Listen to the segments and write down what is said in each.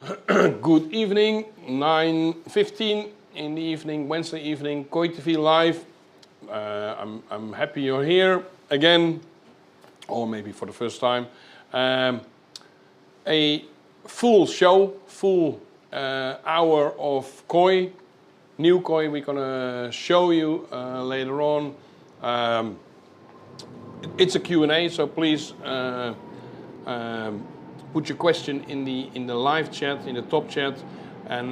Good evening, 9:15 in the evening, Wednesday evening, KOI TV Live. I'm happy you're here again, or maybe for the first time. A full show, full hour of KOI, new KOI we're gonna show you later on. It's a Q&A, so please put your question in the live chat, in the top chat, and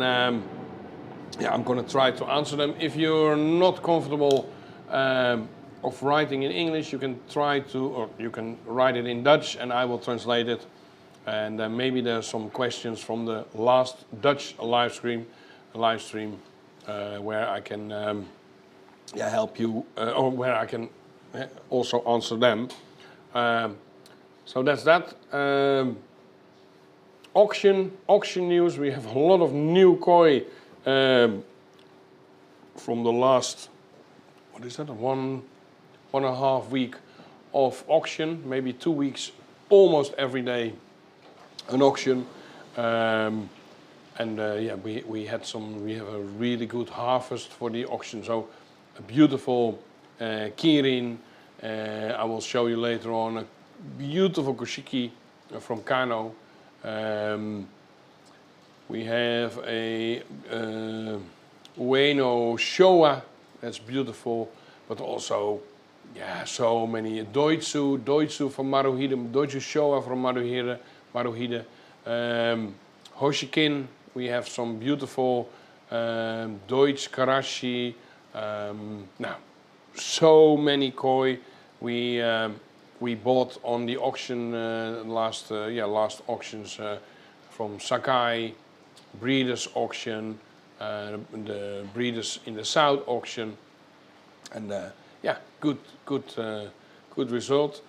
yeah, I'm gonna try to answer them. If you're not comfortable of writing in English, you can try to, or you can write it in Dutch, and I will translate it. And maybe there's some questions from the last Dutch live stream where I can yeah, help you, or where I can also answer them. So that's that. Auction news. We have a lot of new KOI from the last, what is that, one and a half week of auction, maybe 2 weeks, almost every day an auction. And yeah, we have a really good harvest for the auction. So a beautiful Kirin. I will show you later on a beautiful Koshiki from Kano. We have a Ueno Showa, that's beautiful, but also, yeah, so many Doitsu from Maruhide, Doitsu Showa from Maruhide. Hoshikin, we have some beautiful Deutsch Karashi. Now, so many KOI we bought on the auction last auctions from Sakai, Breeders auction, the Breeders in the South auction, and yeah, good result.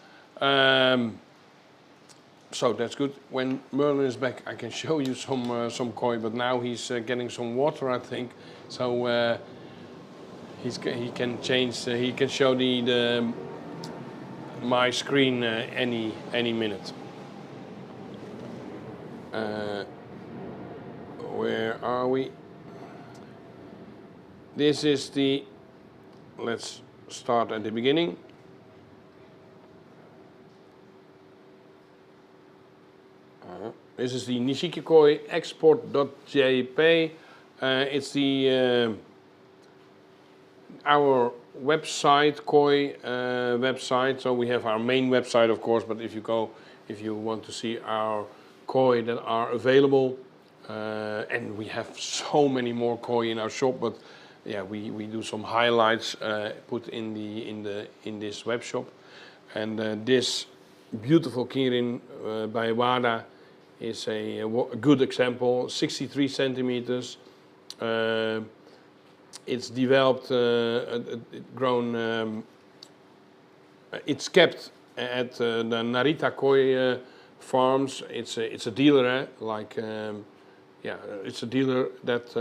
So that's good. When Merlin is back, I can show you some KOI, but now he's getting some water, I think. So he can change. He can show my screen any minute. Where are we? This is the. Let's start at the beginning. This is the Nishiki KOI export.jp. It's the our website, KOI website. So we have our main website, of course, but if you want to see our KOI that are available, and we have so many more KOI in our shop, but yeah, we do some highlights put in this web shop. And this beautiful Kirin by Wada is a good example, 63 centimeters. It's developed, grown, it's kept at the Narita KOI farms. It's a dealer, like, yeah, it's a dealer that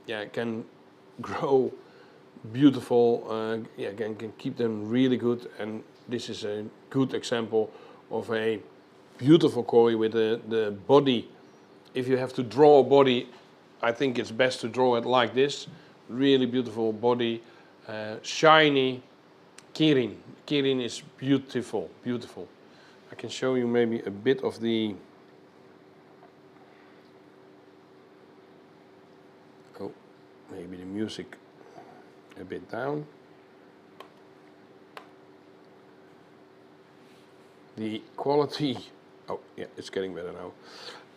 yeah, can grow beautiful, yeah, can keep them really good. And this is a good example of a beautiful KOI with the body. If you have to draw a body, I think it's best to draw it like this. Really beautiful body, shiny. Kirin. Kirin is beautiful, beautiful. I can show you maybe a bit of the. Oh, maybe the music a bit down. The quality. Oh, yeah, it's getting better now.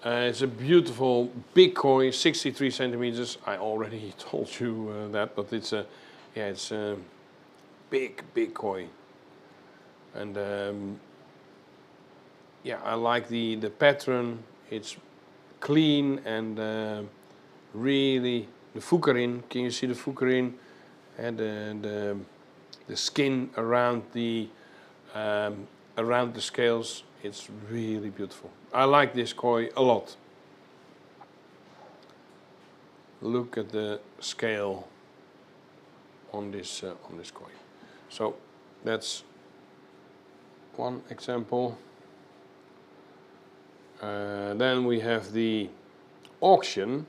It's a beautiful big KOI, 63 centimeters. I already told you that, but it's a, yeah, it's a big KOI. And yeah, I like the pattern. It's clean and really the fukarin. Can you see the fukarin and the skin around the scales? It's really beautiful. I like this KOI a lot. Look at the scale on this KOI. So that's one example. Then we have the auction,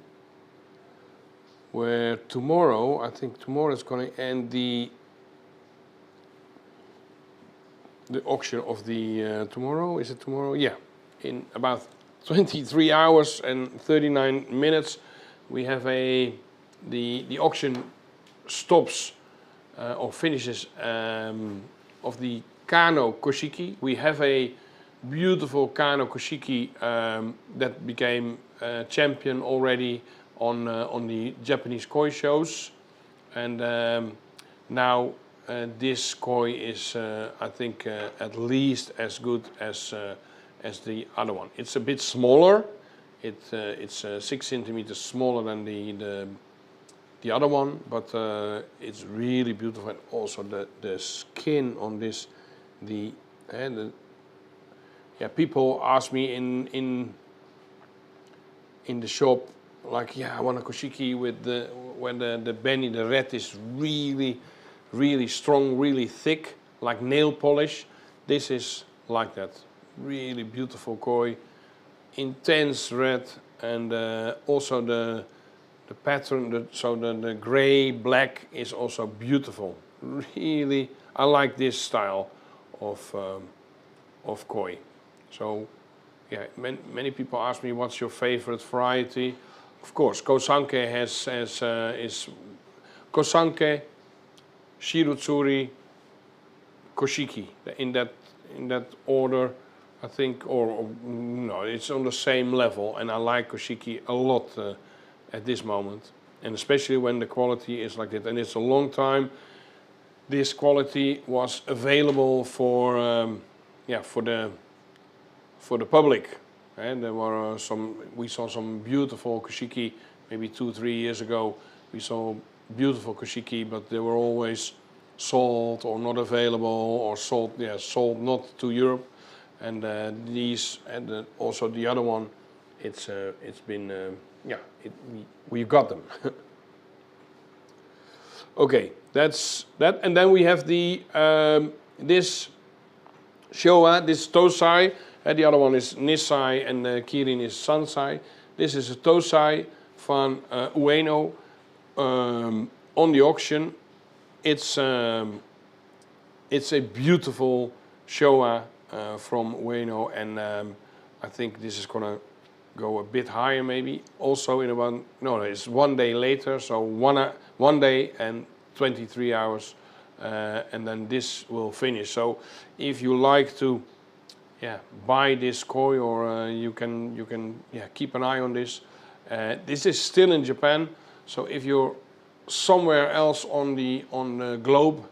where tomorrow, I think tomorrow is going to end the auction of the tomorrow. Is it tomorrow? Yeah, in about 23 hours and 39 minutes, we have the auction stops or finishes of the Kano Koshiki. We have a beautiful Kano Koshiki that became champion already on the Japanese koi shows, and now this koi is I think at least as good as the other one. It's a bit smaller. It's 6 centimeters smaller than the other one, but it's really beautiful, and also the skin on this, people ask me in the shop, like, yeah, I want a koshiki with when the beni, the red is really, really strong, really thick, like nail polish. This is like that, really beautiful koi, intense red, and also the pattern, so the gray black is also beautiful. Really, I like this style of koi. So yeah, many people ask me, what's your favorite variety? Of course, Kosanke is Kosanke, Shirutsuri, Koshiki, in that order, I think, or no, it's on the same level, and I like Koshiki a lot at this moment, and especially when the quality is like that. And it's a long time this quality was available for the public. And there were we saw some beautiful koshiki maybe 2-3 years ago. We saw beautiful koshiki, but they were always sold or not available, or sold not to Europe. And these, and also the other one, it's been we got them. Okay, that's that. And then we have the this Showa, this Tosai. The other one is Nisai, and Kirin is Sansai. This is a Tosai van Ueno on the auction. It's a beautiful Showa from Ueno, and I think this is gonna go a bit higher maybe. Also in about, no, it's 1 day later, so one day and 23 hours, and then this will finish. So if you like to buy this koi, or you can keep an eye on this. This is still in Japan, so if you're somewhere else on the globe,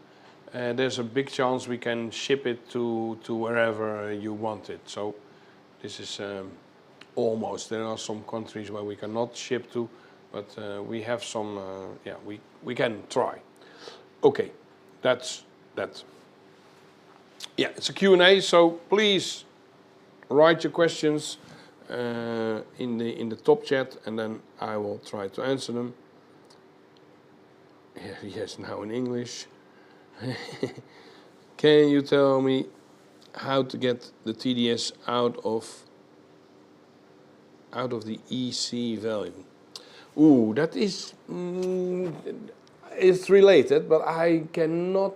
there's a big chance we can ship it to wherever you want it. So this is almost. There are some countries where we cannot ship to, but we have some. We can try. Okay, that's that. Yeah, it's a Q&A, so please write your questions in the top chat, and then I will try to answer them. Yes, now in English. Can you tell me how to get the TDS out of the EC value? Ooh, that is it's related, but I cannot.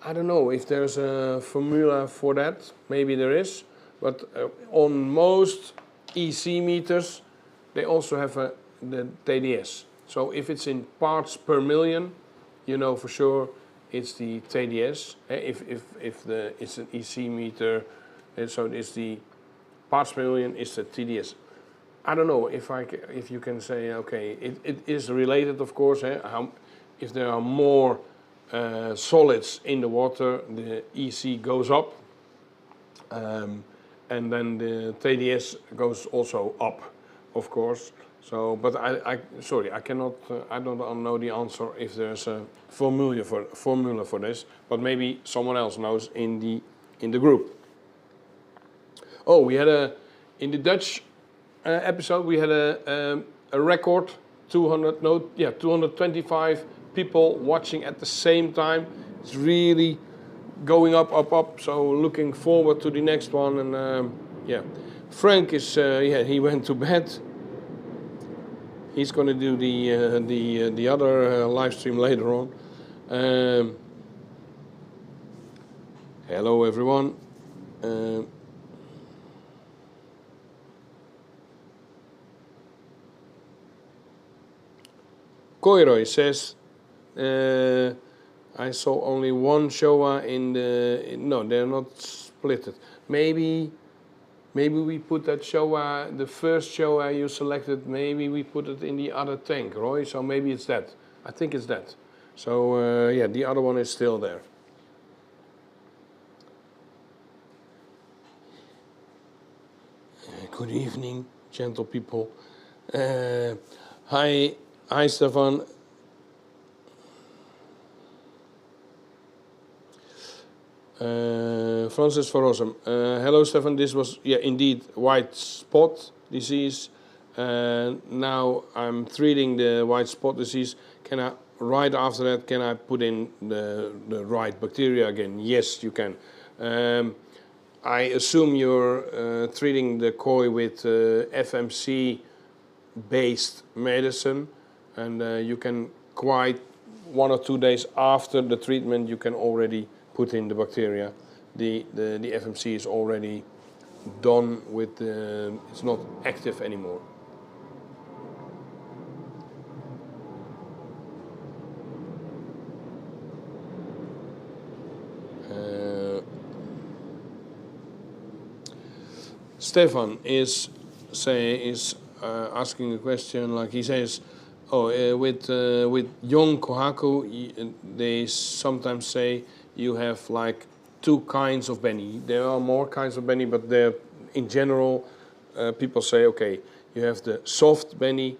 I don't know if there's a formula for that. Maybe there is, but on most EC meters, they also have the TDS. So if it's in parts per million, you know for sure it's the TDS. If it's an EC meter, so it's the parts per million is the TDS. I don't know if you can say, okay, it is related, of course. If there are more solids in the water, the EC goes up, and then the TDS goes also up, of course. So, but sorry, I cannot. I don't know the answer if there's a formula for this. But maybe someone else knows in the group. Oh, we had in the Dutch episode we had a record 225 people watching at the same time. It's really going up. So looking forward to the next one. And Frank is he went to bed. He's going to do the other live stream later on. Hello everyone. Koiroi says, I saw only one Showa in the... No, they're not splitted. Maybe we put that Showa, the first Showa you selected, maybe we put it in the other tank, Roy. So maybe it's that. I think it's that. So yeah, the other one is still there. Good evening, gentle people. Hi, Stefan. Francis Verrossum. Hello, Stefan. This was, yeah, indeed, white spot disease. Now I'm treating the white spot disease. Can I, right after that, can I put in the right bacteria again? Yes, you can. I assume you're treating the koi with FMC-based medicine, and you can quite 1 or 2 days after the treatment, you can already put in the bacteria. The FMC is already done with the, it's not active anymore. Stefan is asking a question, like he says, with young kohaku, they sometimes say you have like 2 kinds of beni. There are more kinds of beni, but in general, people say, okay, you have the soft beni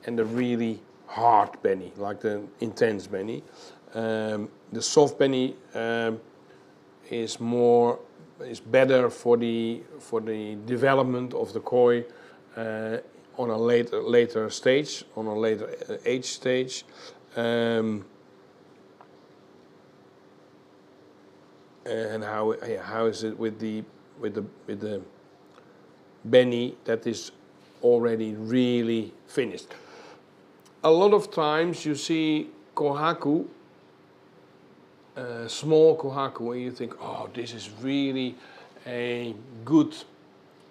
and the really hard beni, like the intense beni. The soft beni is better for the development of the koi on a later stage, on a later age stage. And how is it with the beni that is already really finished? A lot of times you see kohaku, small kohaku, and you think, oh, this is really a good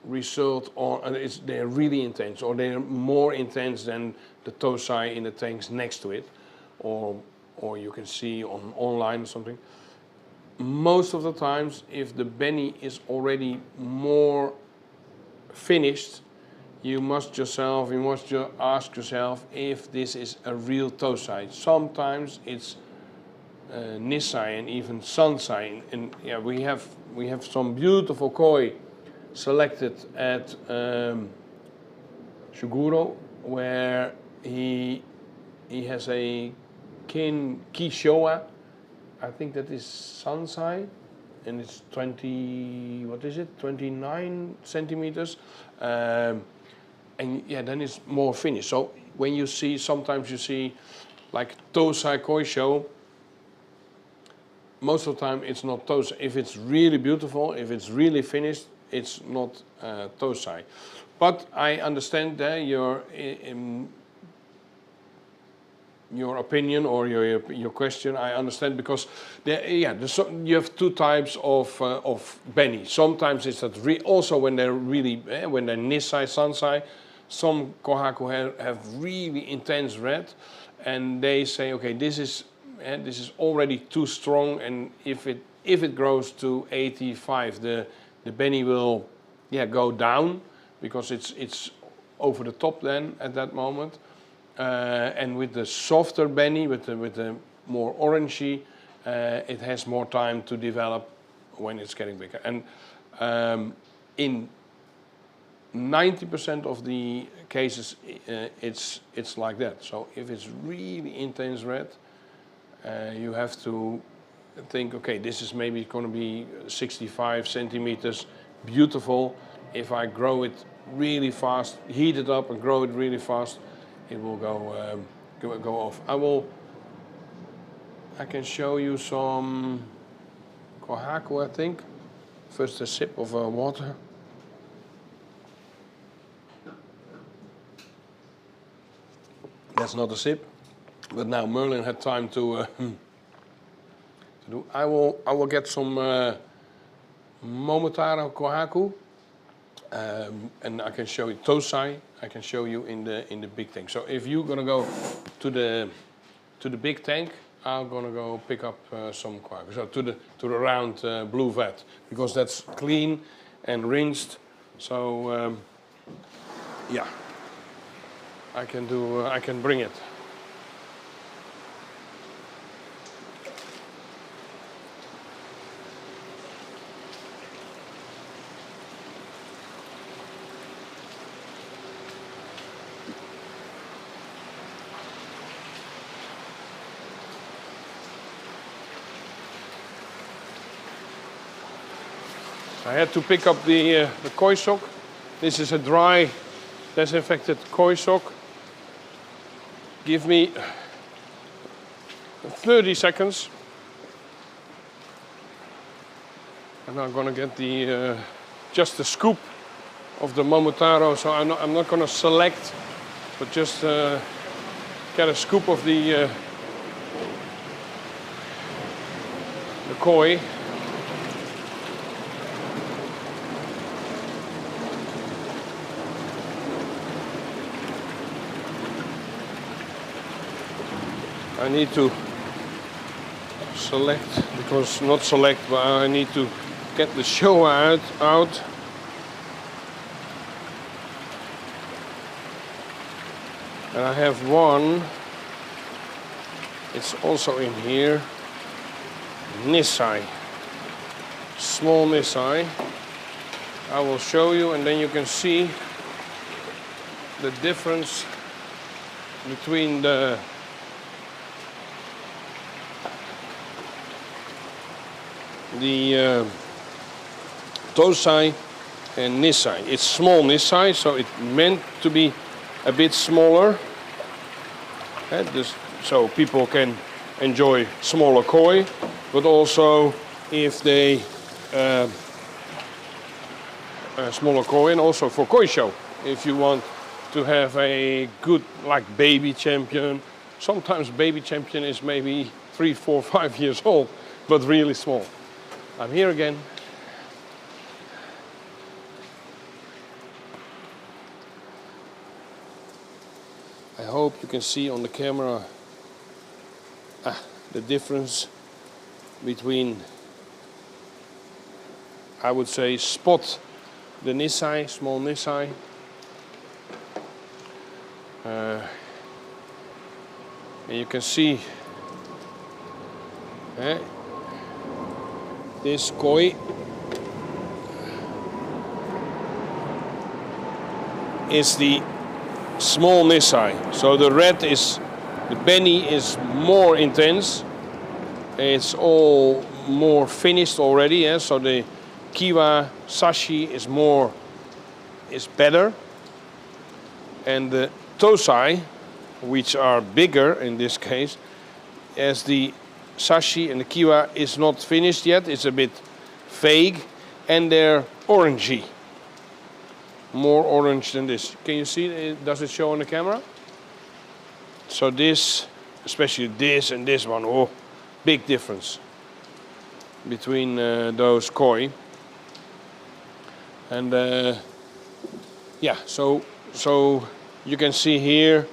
result, and they're really intense, or they're more intense than the tosai in the tanks next to it, or you can see online or something. Most of the times, if the beni is already more finished, you must just ask yourself if this is a real tosai. Sometimes it's Nisai and even Sansai, and yeah, we have some beautiful koi selected at Shuguro, where he has a Kishowa. I think that is Sansai, and it's 29 centimeters, and yeah, then it's more finished. So when you see, sometimes you see like Tosai koi show, most of the time it's not Tosai. If it's really beautiful, if it's really finished, it's not Tosai. But I understand that your opinion or your question, I understand, because you have 2 types of beni. Sometimes it's that also when they're really when they're Nisai, Sansai, some kohaku have really intense red, and they say, okay, this is already too strong, and if it grows to 85, the beni will go down, because it's over the top then at that moment. And with the softer beni, with the more orangey, it has more time to develop when it's getting bigger. And in 90% of the cases, it's like that. So if it's really intense red, you have to think, okay, this is maybe going to be 65 centimeters, beautiful. If I grow it really fast, heat it up and grow it really fast, it will go off. I can show you some kohaku, I think. First a sip of water. That's not a sip. But now Merlin had time to do. I will get some Momotaro Kohaku, and I can show you Tosai. I can show you in the big tank. So if you're gonna go to the big tank, I'm gonna go pick up some Kohaku. So to the round blue vat, because that's clean and rinsed. So yeah, I can bring it. I had to pick up the koi sock. This is a dry, disinfected koi sock. Give me 30 seconds. And I'm gonna get just the scoop of the Momotaro. So I'm not gonna select, but just get a scoop of the koi. I need to select, because not select, but I need to get the show out. And I have one, it's also in here, Nisai, small Nisai. I will show you, and then you can see the difference between the Tosai and Nisai. It's small Nisai, so it's meant to be a bit smaller. So people can enjoy smaller koi, but also if they smaller koi, and also for koi show. If you want to have a good, like baby champion, sometimes baby champion is maybe 3, 4, 5 years old, but really small. I'm here again. I hope you can see on the camera the difference between, I would say, spot the Nisai, small Nisai. And you can see this koi is the small Nisai. So the red is, the Benny is more intense. It's all more finished already. So the Kiwa Sashi is better. And the Tosai, which are bigger in this case, as the Sashi and the Kiwa is not finished yet, it's a bit vague, and they're orangey. More orange than this. Can you see, does it show on the camera? So this, especially this and this one, oh, big difference between those koi. And yeah, so you can see here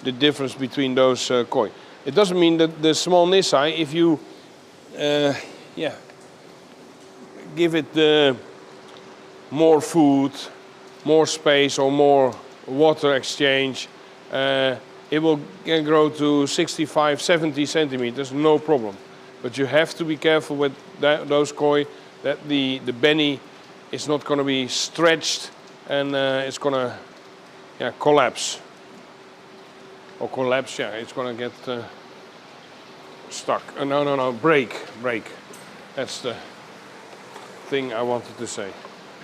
the difference between those koi. It doesn't mean that the small Nisai, if you give it more food, more space, or more water exchange, it will grow to 65, 70 centimeters, no problem. But you have to be careful with those koi that the Benny is not going to be stretched and it's going to collapse. Or collapse, yeah, it's going to get stuck. No, break. That's the thing I wanted to say.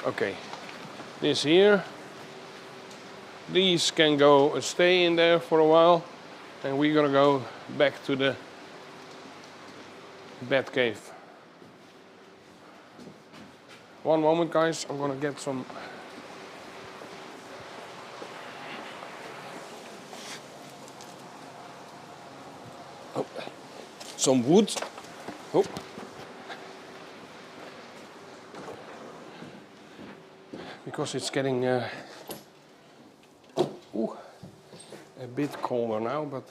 Okay, this here. These can go stay in there for a while, and we're going to go back to the bat cave. One moment, guys. I'm going to get some. some wood. Oh. Because it's getting a bit colder now, but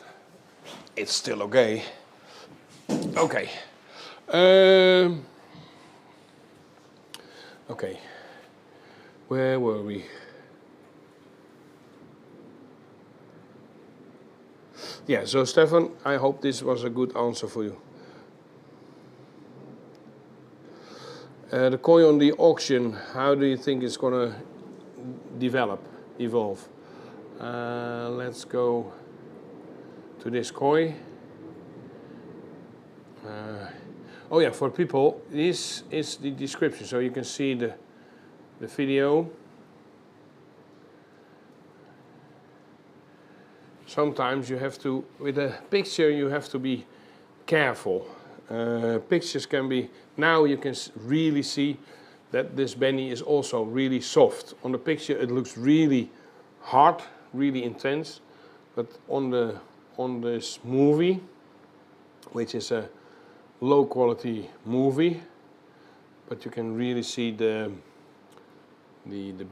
it's still okay. Okay. Okay. Where were we? Yeah, so Stefan, I hope this was a good answer for you. The koi on the auction, how do you think it's going to evolve? Let's go to this koi. Oh yeah, for people, this is the description, so you can see the video. Sometimes you have to, with a picture, you have to be careful. Pictures can be, now you can really see that this benny is also really soft. On the picture it looks really hard, really intense, but on this movie, which is a low quality movie, but you can really see the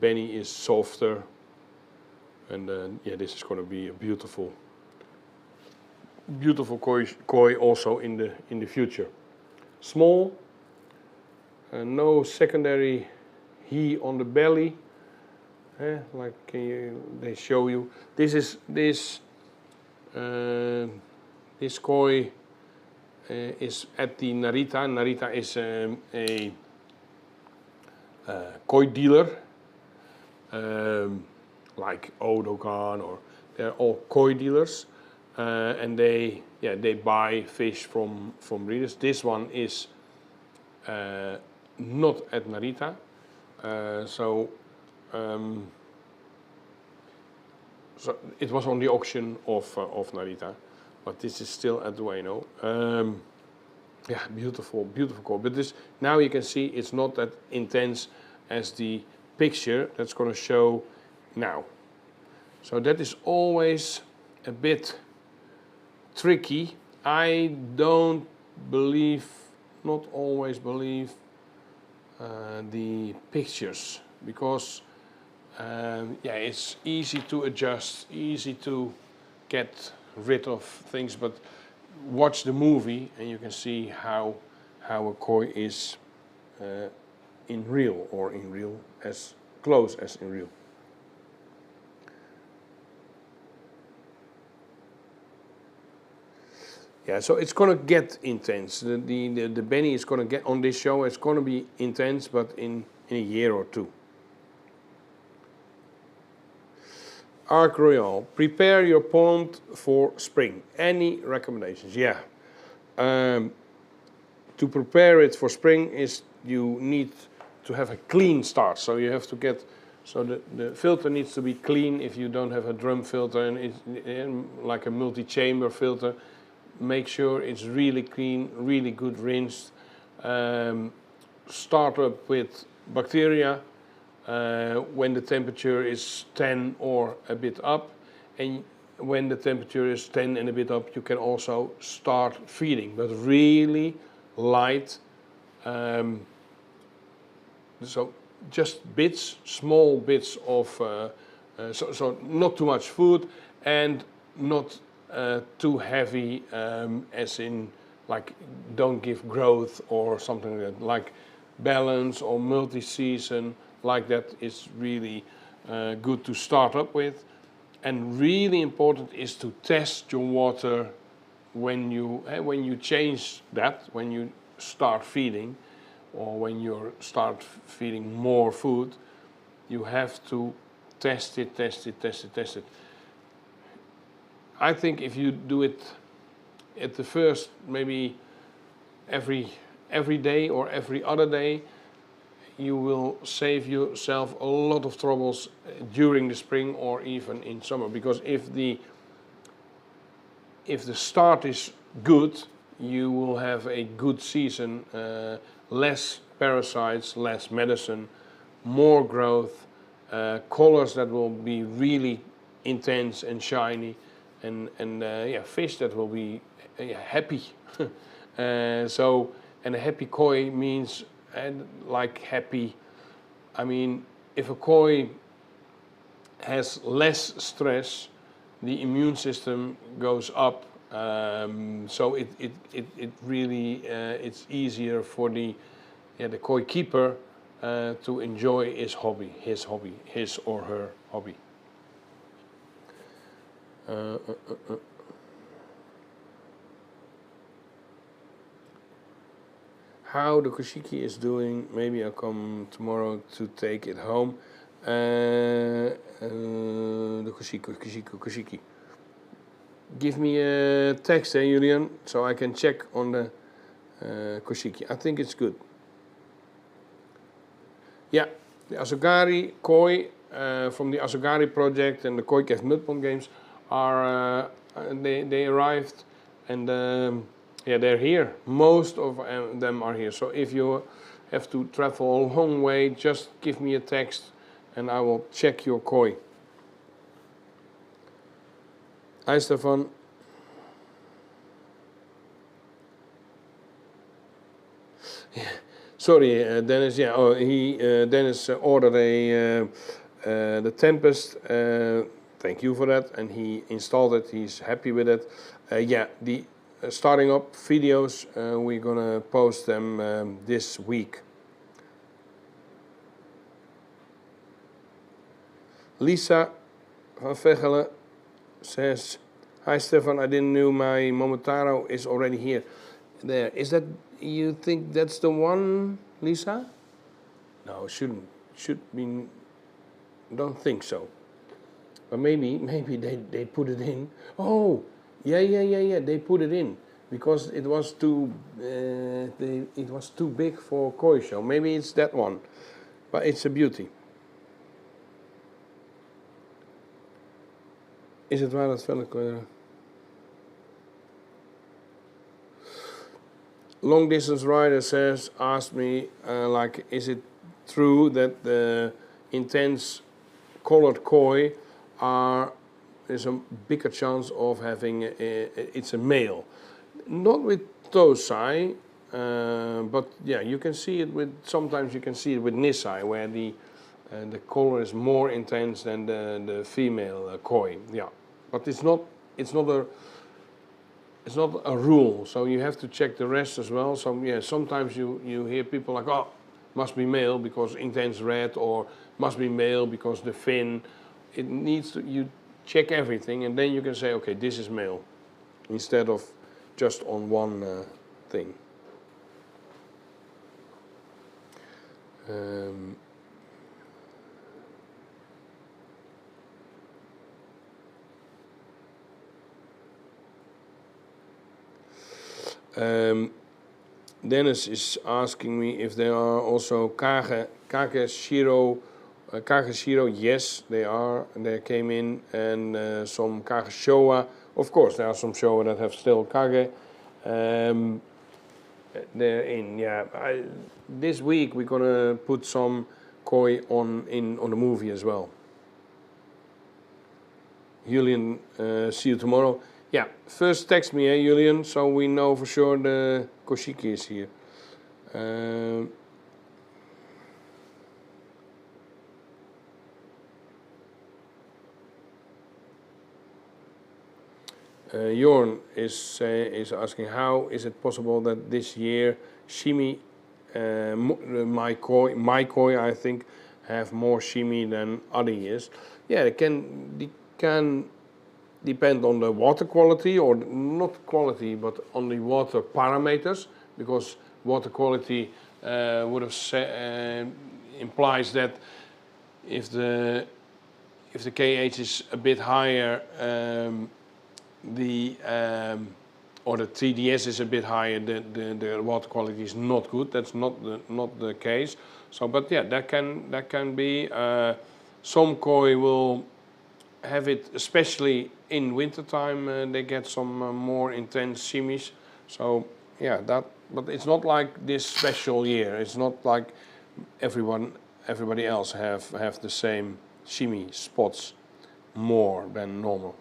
benny is softer, and yeah, this is going to be a beautiful koi also in the future. Small, no secondary he on the belly, like they show you. This koi is at the Narita. Narita is a koi dealer, like Odogan, or they're all koi dealers, and they buy fish from breeders. This one is not at Narita, so it was on the auction of Narita, but this is still at Dueno. Yeah, beautiful koi. But this, now you can see it's not that intense as the picture that's going to show now. So that is always a bit tricky. I don't believe, not always believe the pictures, because yeah, it's easy to adjust, easy to get rid of things, but watch the movie and you can see how a koi is in real, or in real as close as in real. Yeah, so it's going to get intense. The benny is going to get on this show. It's going to be intense, but in a year or two. Arc Royal, prepare your pond for spring. Any recommendations? Yeah. To prepare it for spring is you need to have a clean start. So you have to get, so the filter needs to be clean. If you don't have a drum filter and it's like a multi-chamber filter, make sure it's really clean, really good rinsed. Start up with bacteria when the temperature is 10 or a bit up, and when the temperature is 10 and a bit up, you can also start feeding, but really light. So just bits, small bits of, so not too much food, and not too heavy, as in like don't give growth or something like that. Like balance or multi-season, like that is really good to start up with. And really important is to test your water when you change that, when you start feeding, or when you start feeding more food. You have to test it. I think if you do it at the first, maybe every day or every other day, you will save yourself a lot of troubles during the spring or even in summer. Because if the start is good, you will have a good season, less parasites, less medicine, more growth, colors that will be really intense and shiny, and yeah, fish that will be happy So, and a happy koi means like happy. I mean, if a koi has less stress, the immune system goes up. So it really it's easier for the koi keeper to enjoy his or her hobby. How the koshiki is doing? Maybe I'll come tomorrow to take it home. The koshiki. Give me a text, Julian, so I can check on the koshiki. I think it's good. Yeah, the Asogari koi from the Asogari project and the Koi Cave MUDPOND games are they arrived, and yeah, they're here. Most of them are here. So if you have to travel a long way, just give me a text and I will check your koi. Hi, Stefan. Yeah. Sorry, Dennis. Yeah, oh, Dennis ordered the Tempest. Thank you for that, and he installed it. He's happy with it. Yeah, the starting up videos, we're gonna post them this week. Lisa van Vegelen says, "Hi Stefan, I didn't know my Momotaro is already here." There, is that? You think that's the one, Lisa? No, shouldn't. Should be. Don't think so. But maybe they put it in. Oh, yeah. They put it in because it was too big for koi show. Maybe it's that one, but it's a beauty. Is het waar dat velk? Long distance rider asked me like, is it true that the intense colored koi there's a bigger chance of having it's a male? Not with Tosai, but yeah, you can see it with, sometimes you can see it with Nisai, where the color is more intense than the female koi. Yeah, but it's not a rule, so you have to check the rest as well. So yeah, sometimes you hear people like, oh, must be male because intense red, or must be male because the fin. It needs to, you check everything, and then you can say, okay, this is male, instead of just on one thing. Dennis is asking me if there are also Kage SHIRO. Kage SHIRO, yes, they are. They came in, and some Kage Showa. Of course, there are some Showa that have still Kage. They're in. Yeah, this week we're gonna put some koi on the movie as well. Julian, see you tomorrow. Yeah, first text me, Julian, so we know for sure the koshiki is here. Jorn is asking, how is it possible that this year shimi, my koi, I think, have more shimi than other years? Yeah, it can depend on the water quality, or not quality, but on the water parameters, because water quality would have implies that if the KH is a bit higher, or the TDS is a bit higher, the water quality is not good. That's not the case. So, but yeah, that can be. Some koi will have it, especially in wintertime, they get some more intense shimis. So yeah, but it's not like this special year. It's not like everybody else have the same shimi spots more than normal.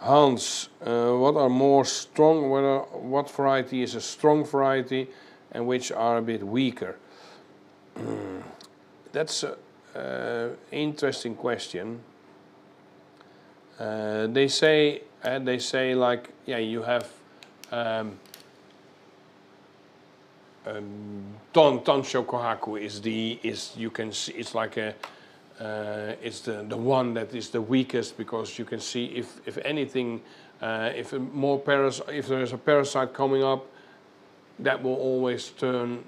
Hans, what are more strong? What variety is a strong variety, and which are a bit weaker? That's an interesting question. They say like, yeah, you have Tansho Kohaku is you can see it's like a it's the one that is the weakest, because you can see if anything if there is a parasite coming up, that will always turn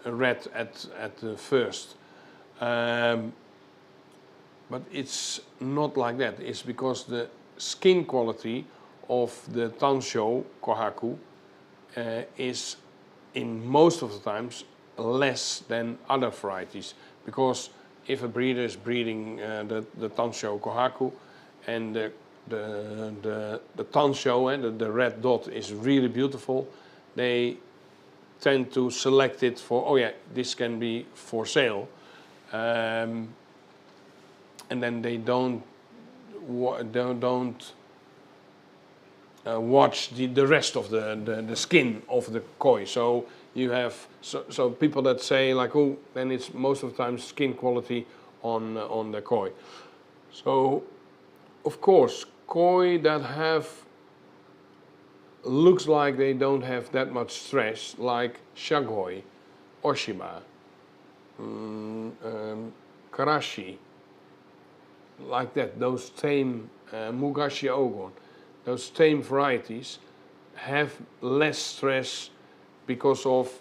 red at the first. But it's not like that. It's because the skin quality of the Tansho Kohaku is in most of the times less than other varieties, because if a breeder is breeding the Tansho Kohaku and the Tansho and the red dot is really beautiful, they tend to select it for, oh yeah, this can be for sale, and then they don't watch the rest of the skin of the koi. So you have so people that say like, oh, then it's most of the time skin quality on the koi. So of course koi that have looks like they don't have that much stress, like Shagoi, Oshima, Karashi, like that, those tame Mugashi Ogon, those tame varieties have less stress because of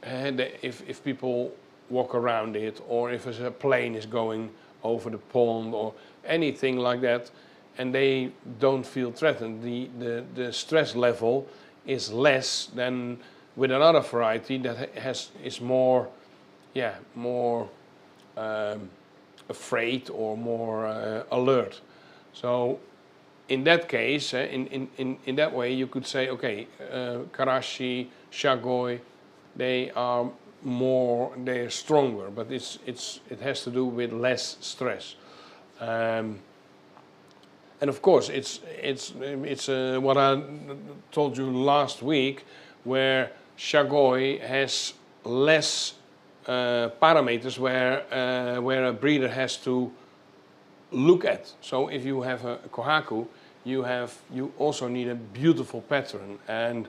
if people walk around it, or if a plane is going over the pond or anything like that, and they don't feel threatened. The stress level is less than with another variety that is more, yeah, more afraid or more alert. So in that case, in that way, you could say, okay, Karashi, Shagoi, they are stronger, but it has to do with less stress. And of course, it's what I told you last week, where Shagoi has less parameters where a breeder has to look at. So if you have a Kohaku, you also need a beautiful pattern, and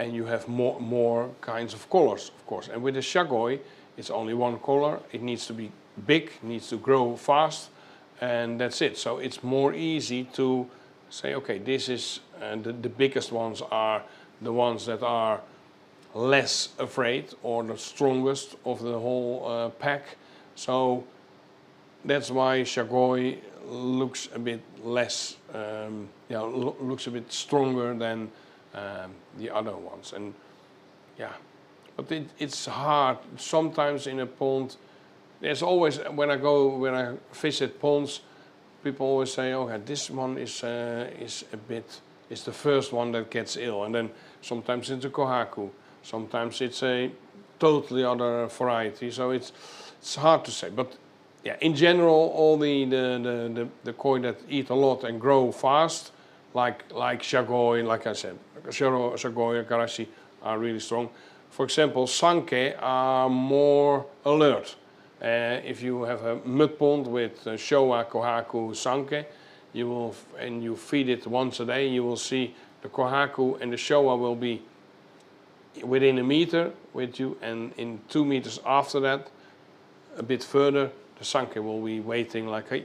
you have more kinds of colors, of course. And with the Shagoi, it's only one color. It needs to be big, needs to grow fast, and that's it. So it's more easy to say, okay, this is the biggest ones are the ones that are less afraid, or the strongest of the whole pack. So that's why Shagoi looks a bit less, looks a bit stronger than the other ones. And yeah, but it's hard. Sometimes in a pond, there's always, when I visit ponds, people always say, oh, this one is the first one that gets ill, and then sometimes it's a Kohaku, sometimes it's a totally other variety. So it's hard to say, but yeah, in general, all the koi that eat a lot and grow fast, like Shagoi, like I said, SHIRO, Shagoi, and Karashi are really strong. For example, Sanke are more alert. If you have a mud pond with Showa, Kohaku, Sanke, and you feed it once a day, you will see the Kohaku and the Showa will be within a meter with you, and in 2 meters after that, a bit further, the Sanke will be waiting like, hey,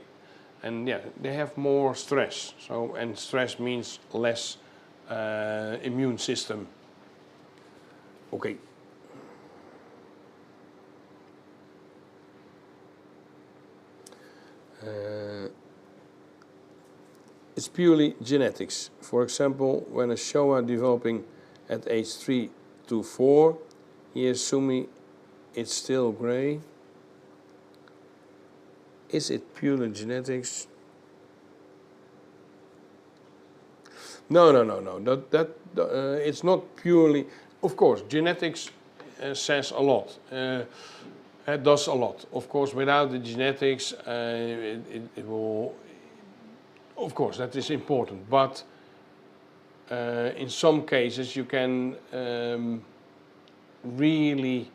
and yeah, they have more stress. So, and stress means less immune system. Okay. It's purely genetics. For example, when a Showa developing at age 3 to 4, he assuming it's still gray. Is it purely genetics? No. It's not purely. Of course, genetics says a lot. It does a lot. Of course, without the genetics, it will. Of course, that is important, but in some cases you can really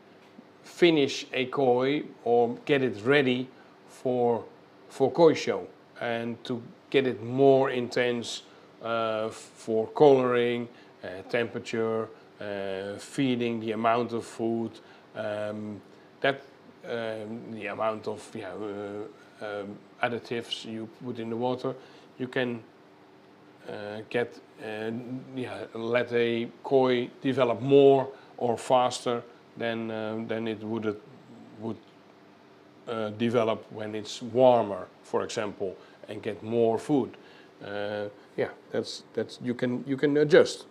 finish a koi or get it ready for koi show, and to get it more intense for coloring, temperature, feeding, the amount of food, that the amount of additives you put in the water. You can let a koi develop more or faster than it would develop when it's warmer, for example, and get more food. That's you can adjust.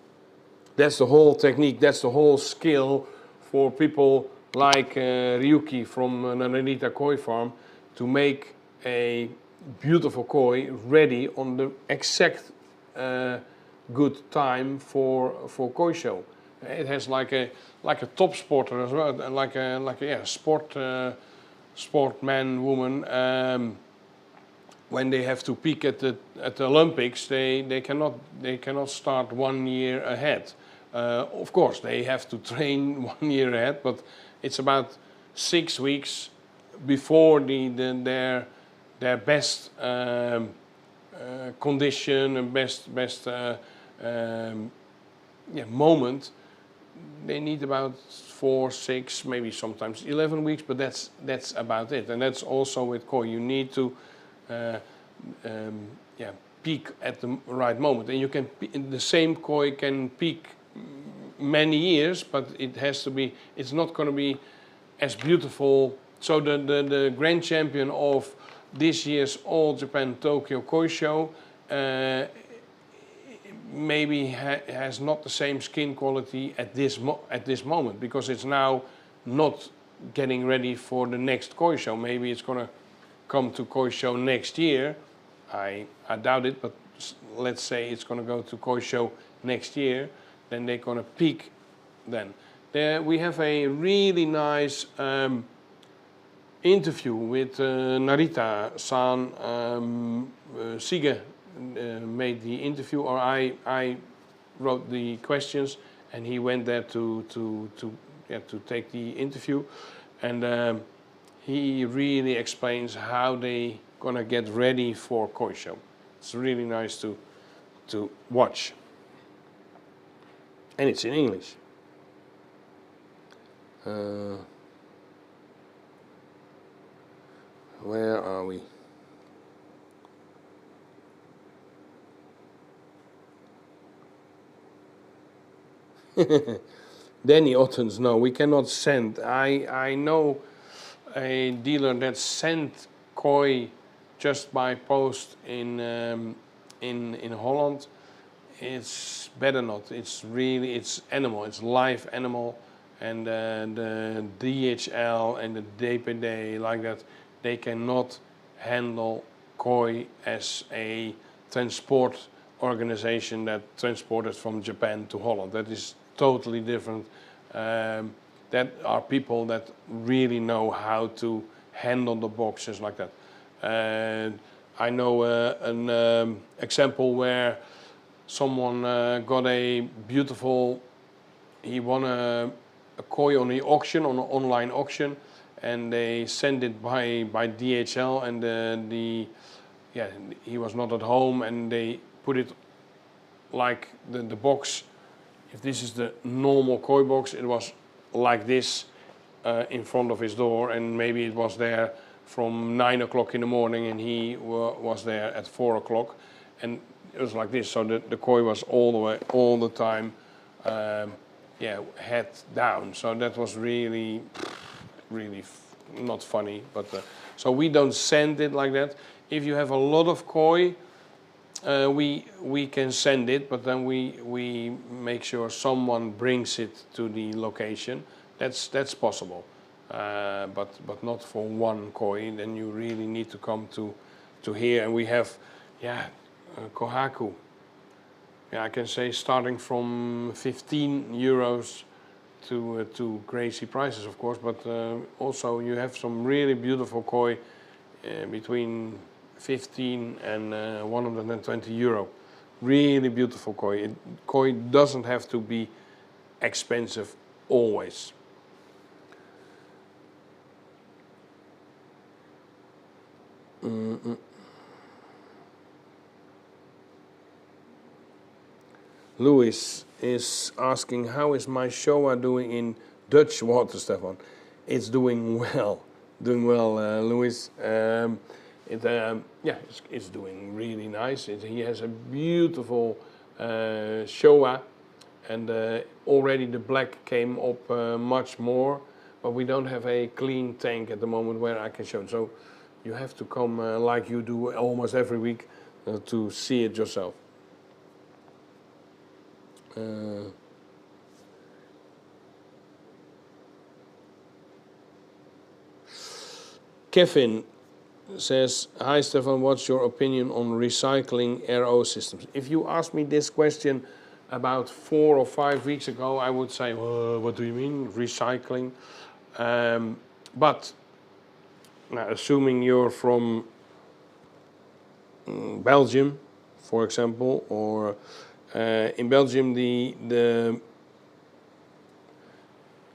That's the whole technique. That's the whole skill for people like Ryuki from Narita Koi Farm, to make a beautiful koi ready on the exact good time for koi show. It has like a top sporter as well, like a sportman woman. When they have to peak at the Olympics, they cannot start 1 year ahead. Of course, they have to train 1 year ahead, but it's about 6 weeks before their best condition and best moment. They need about 4, 6, maybe sometimes 11 weeks, but that's about it. And that's also with koi. You need to peak at the right moment. And you can the same koi can peak many years, but it's not going to be as beautiful. So the grand champion of this year's All Japan Tokyo Koi Show maybe has not the same skin quality at this moment, because it's now not getting ready for the next koi show. Maybe it's going to come to koi show next year. I doubt it, but let's say it's going to go to koi show next year. Then they're going to peak then. There we have a really nice interview with Narita-san. Sige made the interview, or I wrote the questions, and he went there to take the interview, and he really explains how they gonna get ready for koi show. It's really nice to watch, and it's in English. Where are we? Danny Ottens, no, we cannot send. I know a dealer that sent koi just by post in Holland. It's better not. It's animal. It's live animal, and the DHL and the DPD like that, they cannot handle koi as a transport organization that transported from Japan to Holland. That is totally different. That are people that really know how to handle the boxes like that. I know an example where someone got a beautiful, he won a koi on the auction, on an online auction, and they sent it by DHL, and he was not at home, and they put it like the box. If this is the normal koi box, it was like this in front of his door, and maybe it was there from 9 o'clock in the morning, and he was there at 4 o'clock, and it was like this. So the koi was all the time head down. So that was really not funny. But so we don't send it like that. If you have a lot of koi, we can send it, but then we make sure someone brings it to the location. That's possible, but not for one koi. Then you really need to come to here, and we have Kohaku. Yeah, I can say starting from 15 euros to crazy prices, of course, but also you have some really beautiful koi between 15 and 120 euro. Really beautiful koi. Koi doesn't have to be expensive always. Louis is asking, how is my Showa doing in Dutch water, Stefan? It's doing well. Louis. It's doing really nice. He has a beautiful Showa, and already the black came up much more, but we don't have a clean tank at the moment where I can show it. So you have to come like you do almost every week to see it yourself. Kevin says, hi Stefan, what's your opinion on recycling RO systems? If you asked me this question about 4 or 5 weeks ago, I would say, what do you mean, recycling? But now, assuming you're from Belgium, for example, or in Belgium the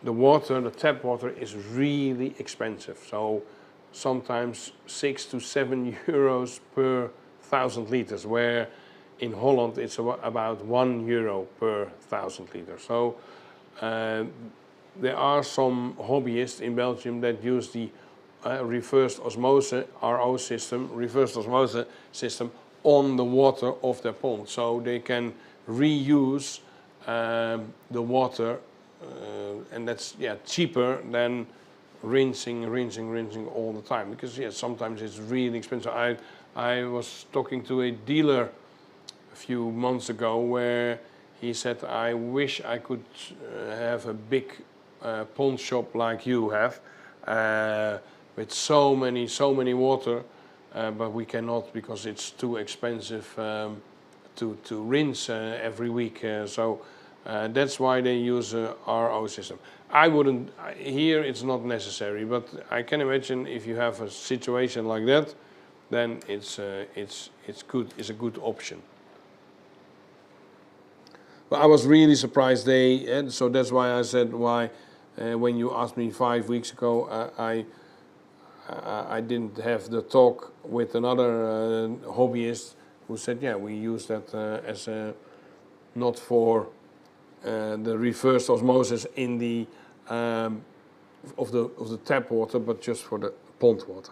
water, the tap water is really expensive. So sometimes 6 to 7 euros per 1,000 liters, where in Holland it's about 1 euro per 1,000 liters. So there are some hobbyists in Belgium that use the reversed osmosis RO system, on the water of their pond, so they can reuse the water, and that's cheaper than rinsing all the time, because sometimes it's really expensive. I was talking to a dealer a few months ago where he said, I wish I could have a big pond shop like you have, with so many water, but we cannot because it's too expensive to rinse every week. So that's why they use a RO system. I wouldn't, here it's not necessary, but I can imagine if you have a situation like that, then it's good, it's a good option. But I was really surprised so that's why I said when you asked me 5 weeks ago, I didn't have the talk with another hobbyist who said, we use that as not for the reverse osmosis in the of the tap water, but just for the pond water.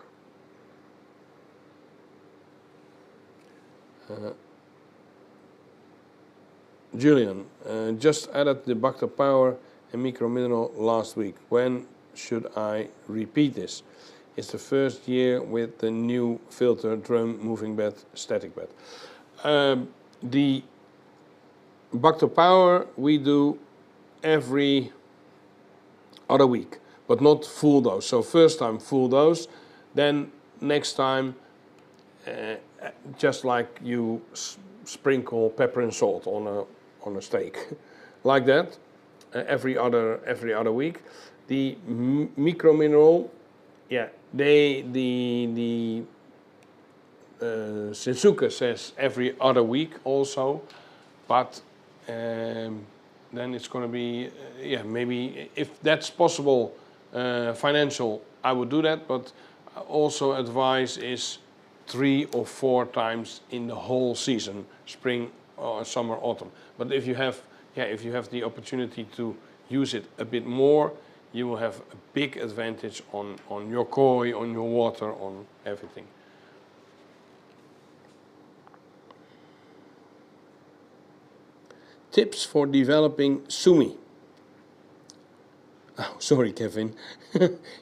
Julian, just added the Bacter Power and micro mineral last week. When should I repeat this? It's the first year with the new filter, drum, moving bed, static bed. The Bacter Power we do every other week, but not full dose. So first time full dose, then next time just like you sprinkle pepper and salt on a steak, like that, every other week. The micro mineral, the Shinsuke says every other week also, but then it's going to be maybe if that's possible, financial, I would do that, but also advice is 3 or 4 times in the whole season, spring, summer, autumn. But if you have the opportunity to use it a bit more, you will have a big advantage on your koi, on your water, on everything. Tips for developing sumi. Oh, sorry, Kevin.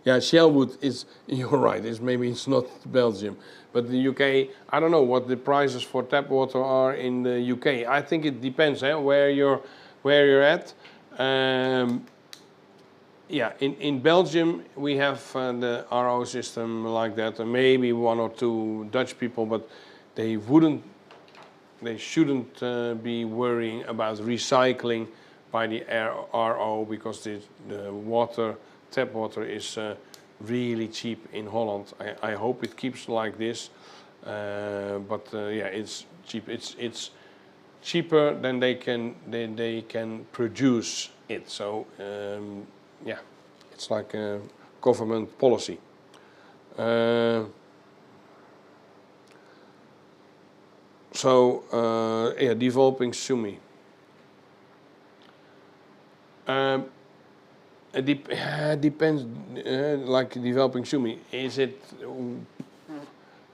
Shellwood is, you're right, maybe it's not Belgium. But the UK, I don't know what the prices for tap water are in the UK. I think it depends where you're at. In Belgium we have the RO system like that, and maybe 1 or 2 Dutch people, but they shouldn't be worrying about recycling by the RO, because the tap water is really cheap in Holland. I hope it keeps like this. but yeah, it's cheap. It's cheaper than they can produce it. So yeah, it's like a government policy. Yeah, developing sumi. It depends. Like developing sumi, is it?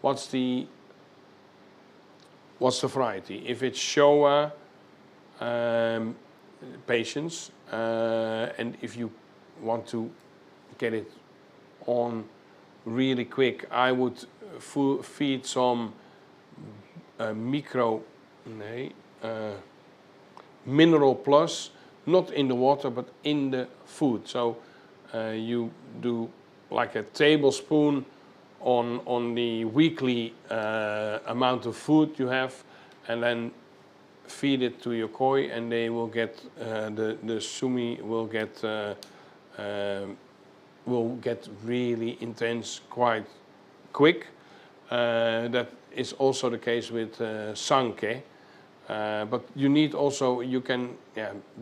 What's the variety? If it's Showa patients, and if you want to get it on really quick, I would feed some mineral plus, not in the water but in the food. So you do like a tablespoon on the weekly amount of food you have, and then feed it to your koi, and they will get the sumi will get really intense quite quick. That is also the case with sanke. But you need also,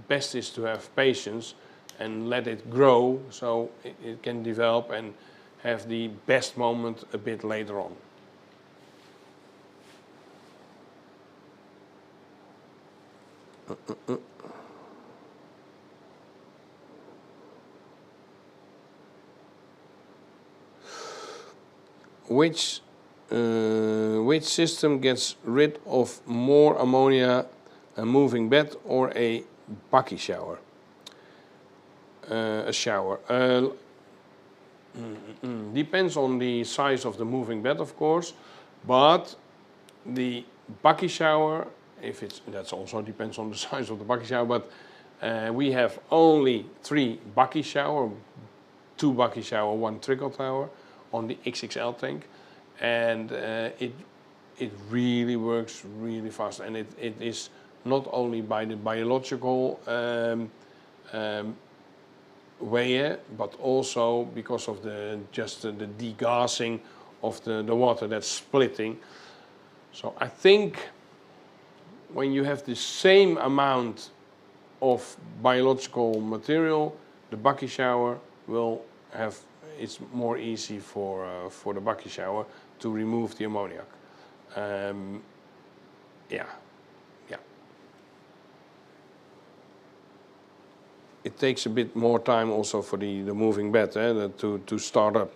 best is to have patience and let it grow so it can develop and have the best moment a bit later on. Which system gets rid of more ammonia, a moving bed or a bucky shower? A shower. Depends on the size of the moving bed, of course, but the bucky shower, that also depends on the size of the bucky shower, but we have only 3 bucky shower, 2 bucky shower, 1 trickle tower on the XXL tank, and it really works really fast, and it is not only by the biological way, but also because of the degassing of the water that's splitting. So I think when you have the same amount of biological material, the bucky shower will have, it's more easy for the bucky shower to remove the ammoniac. Yeah. It takes a bit more time also for the moving bed to start up.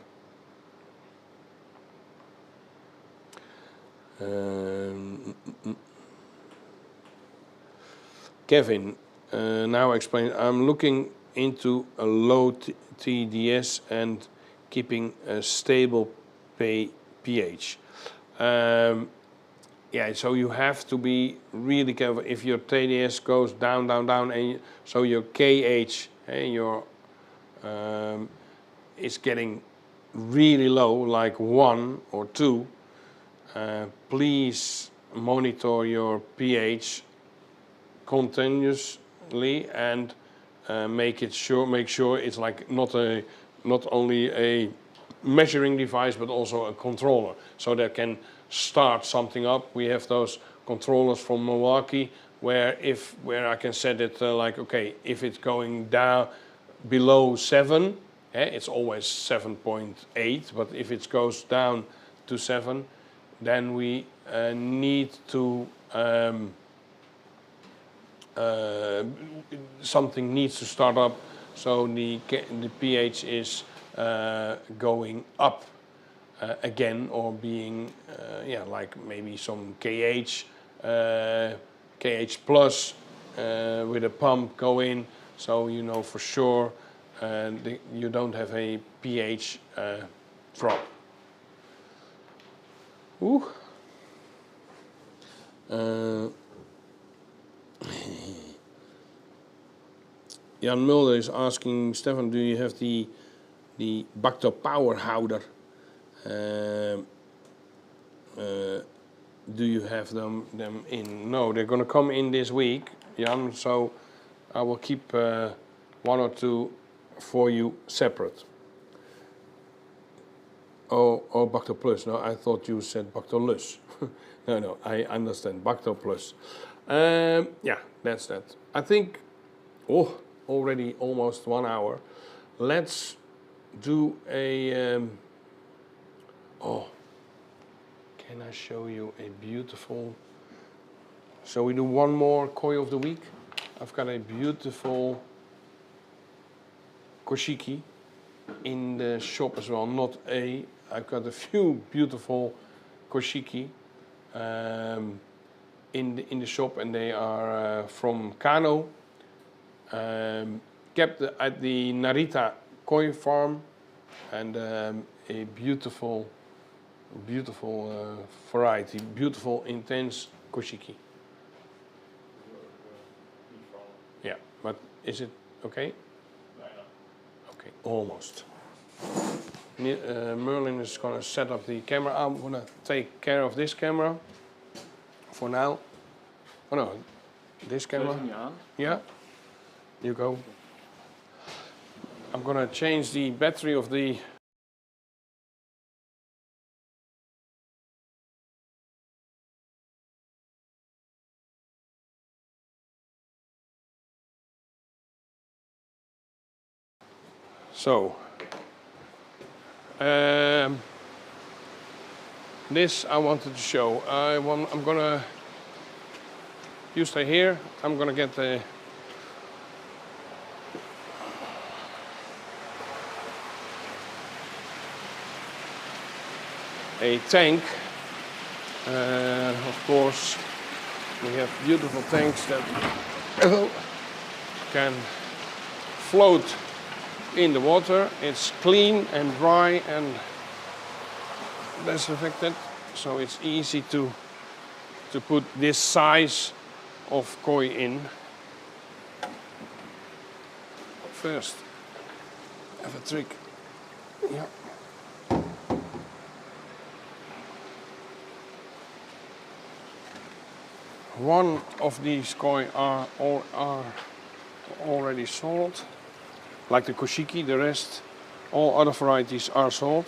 Kevin, now explain. I'm looking into a low TDS and keeping a stable pH. Yeah, so you have to be really careful. If your TDS goes down, and so your KH, is getting really low, like 1 or 2, please monitor your pH continuously and make sure it's like not only a measuring device but also a controller, so that can start something up. We have those controllers from Milwaukee where I can set it like, okay, if it's going down below 7, it's always 7.8, but if it goes down to 7, then we need to something needs to start up, so the pH is going up again, or being like maybe some KH plus with a pump go in, so you know for sure you don't have a pH drop. Jan Mulder is asking, Stefan, do you have the Bacto power houder? Do you have them in? No, they're going to come in this week, Jan, so I will keep 1 or 2 for you separate. Oh, Bacto Plus. No, I thought you said Bactolus. No, I understand. Bacto Plus. Yeah, that's that. I think, already almost 1 hour. Let's do a, can I show you a beautiful, so we do one more koi of the week. I've got a beautiful koshiki in the shop as well. I've got a few beautiful koshiki in the shop, and they are from Kano, kept at the Narita koi farm, and a beautiful variety, beautiful intense koshiki. Yeah, but is it okay? Okay, almost. Merlin is going to set up the camera. I'm going to take care of this camera for now. Oh no, this camera. Yeah, you go. I'm going to change the battery of the. So, this I wanted to show. I'm gonna, you stay here. I'm gonna get a tank. Of course, we have beautiful tanks that can float in the water. It's clean and dry and disinfected, so it's easy to put this size of koi in. First, have a trick. Yeah. One of these koi are already sold, like the koshiki. The rest, all other varieties are sold.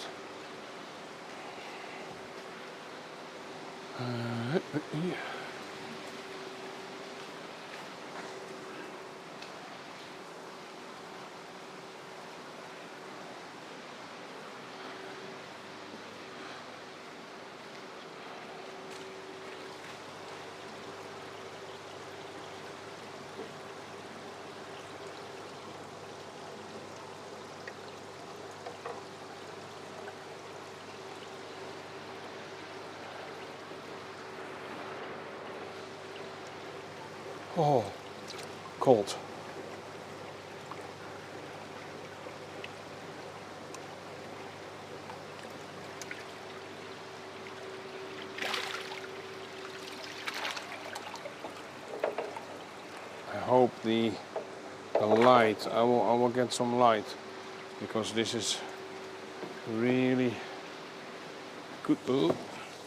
Oh, cold. I hope the light, I will get some light, because this is really good,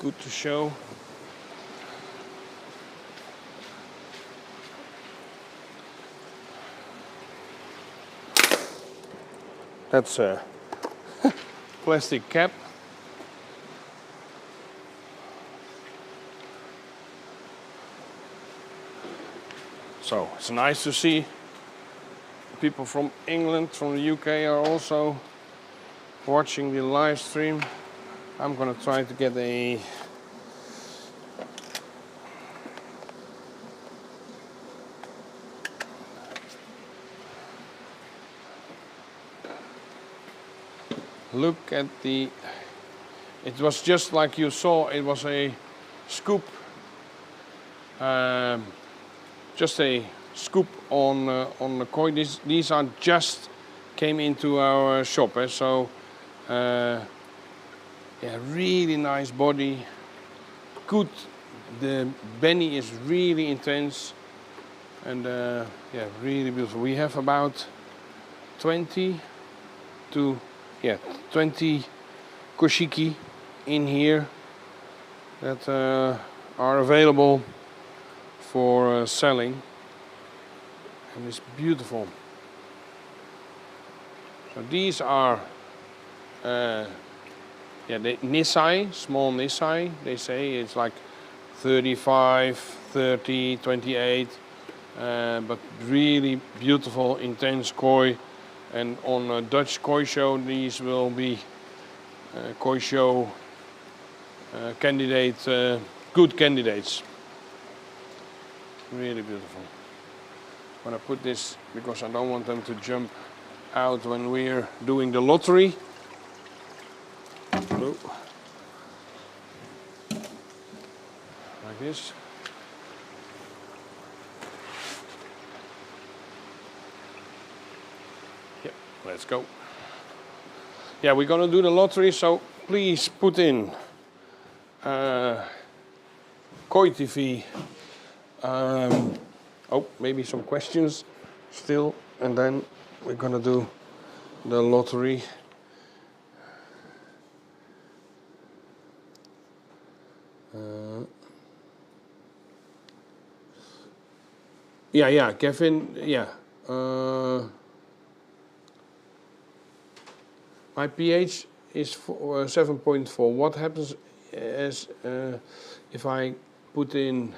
good to show. That's a plastic cap. So it's nice to see people from England, from the UK are also watching the live stream. I'm gonna try to get a look at the, it was just like you saw, it was a scoop, just a scoop on the koi. These are just came into our shop, so yeah, really nice body, good. The benny is really intense, and yeah, really beautiful. We have about 20 koshiki in here that are available for selling, and it's beautiful. So these are yeah, the Nisai, small Nisai, they say it's like 35, 30, 28, but really beautiful, intense koi. And on a Dutch koi show, these will be koi show good candidates. Really beautiful. I'm gonna put this because I don't want them to jump out when we're doing the lottery. Oh. Like this. Yep, let's go. Yeah, we're gonna do the lottery, so please put in KOI TV. Oh, maybe some questions still, and then we're gonna do the lottery. Yeah, Kevin, yeah. My pH is 7.4. What happens is if I put in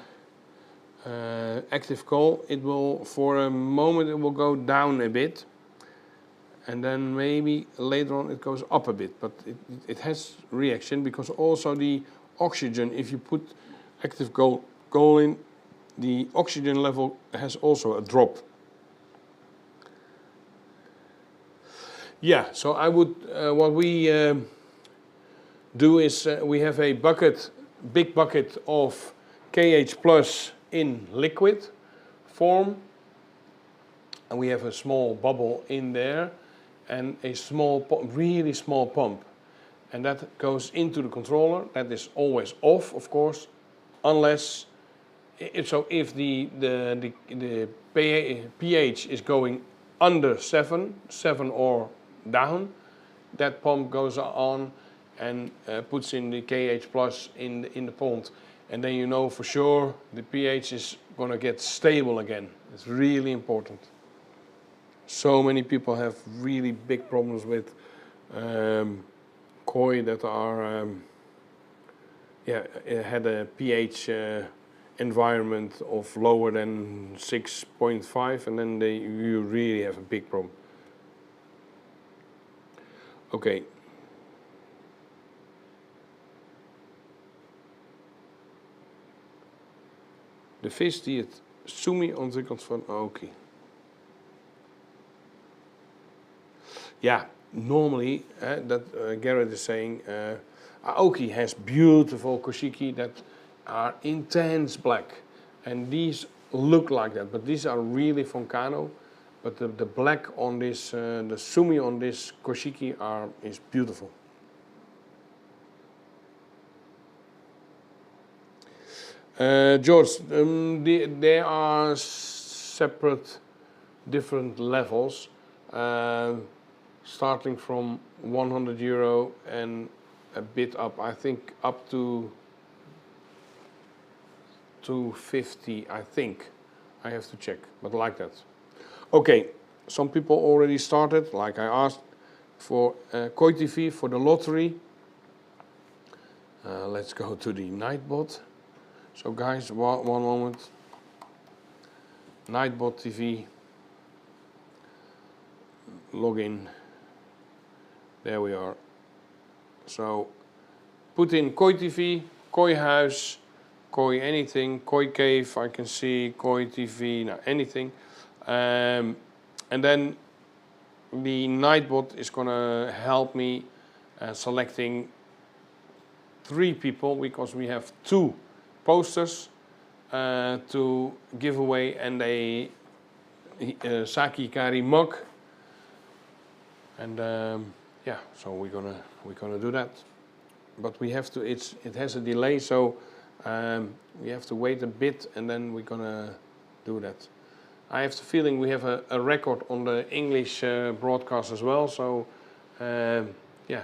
active coal, it will, for a moment, it will go down a bit. And then maybe later on it goes up a bit. But it has reaction because also the oxygen, if you put active coal in, the oxygen level has also a drop. Yeah, so I would, what we do is we have a bucket, big bucket of KH plus in liquid form. And we have a small bubble in there and a small, really small pump. And that goes into the controller. That is always off, of course, unless, so if the pH is going under 7 or down, that pump goes on and puts in the KH plus in the pond. And then you know for sure the pH is going to get stable again. It's really important. So many people have really big problems with koi that are, had a pH environment of lower than 6.5, and then you really have a big problem. Okay. De vis die het sumi ontwikkelt van Aoki. Yeah, normally, that Garrett is saying, Aoki has beautiful koshiki that are intense black. And these look like that, but these are really from Kano. But the black on this, the sumi on this koshiki is beautiful. George, there are separate, different levels, starting from €100 and a bit up. I think up to 250. I think. I have to check, but like that. Okay, some people already started, like I asked, for KOI TV for the lottery. Let's go to the Nightbot. So guys, one moment. Nightbot TV. Login. There we are. So put in KOI TV, KOI House, KOI anything, KOI Cave, I can see, KOI TV, no, anything. And then the Nightbot is gonna help me selecting 3 people, because we have 2 posters to give away and a Saki Hikari mug. And yeah, so we're gonna do that. But we have to. It has a delay, so we have to wait a bit, and then we're gonna do that. I have the feeling we have a record on the English broadcast as well. So yeah,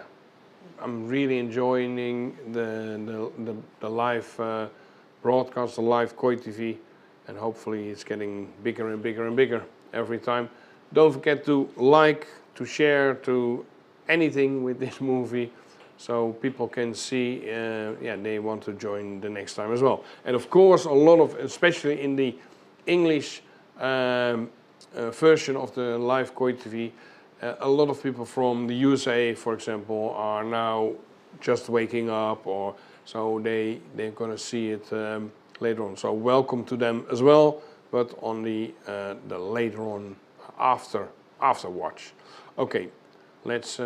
I'm really enjoying the live broadcast, the live KOI TV, and hopefully it's getting bigger and bigger and bigger every time. Don't forget to like, to share, to anything with this movie. so people can see, yeah, they want to join the next time as well. And of course, a lot of, especially in the English version of the live KOI TV, a lot of people from the USA, for example, are now just waking up, or so they're gonna see it later on. So welcome to them as well, but on the later on after watch. Okay, let's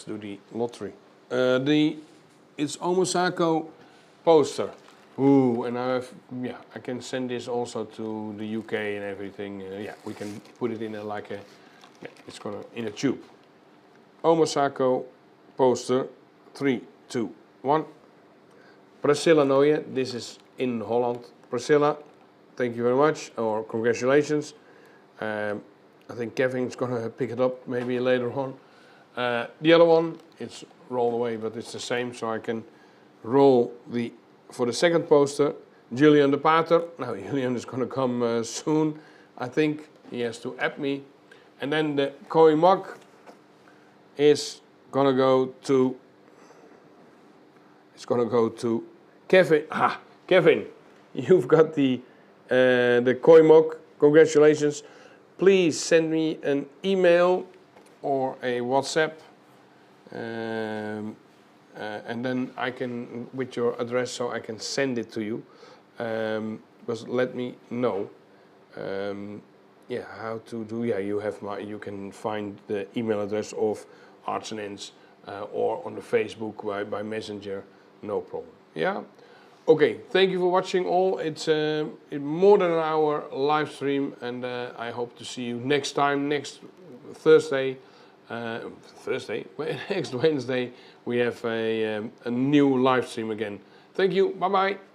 do the lottery. It's Omosako poster. Ooh, and I can send this also to the UK and everything. Yeah, we can put it in it's gonna in a tube. Omosako poster, 3, 2, 1. Priscilla Nooyen, this is in Holland. Priscilla, thank you very much, or congratulations. I think Kevin's gonna pick it up maybe later on. The other one, it's rolled away, but it's the same, so I can roll for the second poster, Julian de Pater. Now, Julian is gonna come soon. I think he has to add me. And then the KOI mug is gonna go to, Kevin. Ah, Kevin, you've got the KOI mug. Congratulations. Please send me an email or a WhatsApp, and then I can, with your address, so I can send it to you. Because let me know, yeah, how to do. Yeah, you can find the email address of Arts and Ends, or on the Facebook by Messenger. No problem. Yeah. Okay, thank you for watching all. It's more than an hour live stream, and I hope to see you next time, next Thursday. Next Wednesday, we have a new live stream again. Thank you, bye-bye.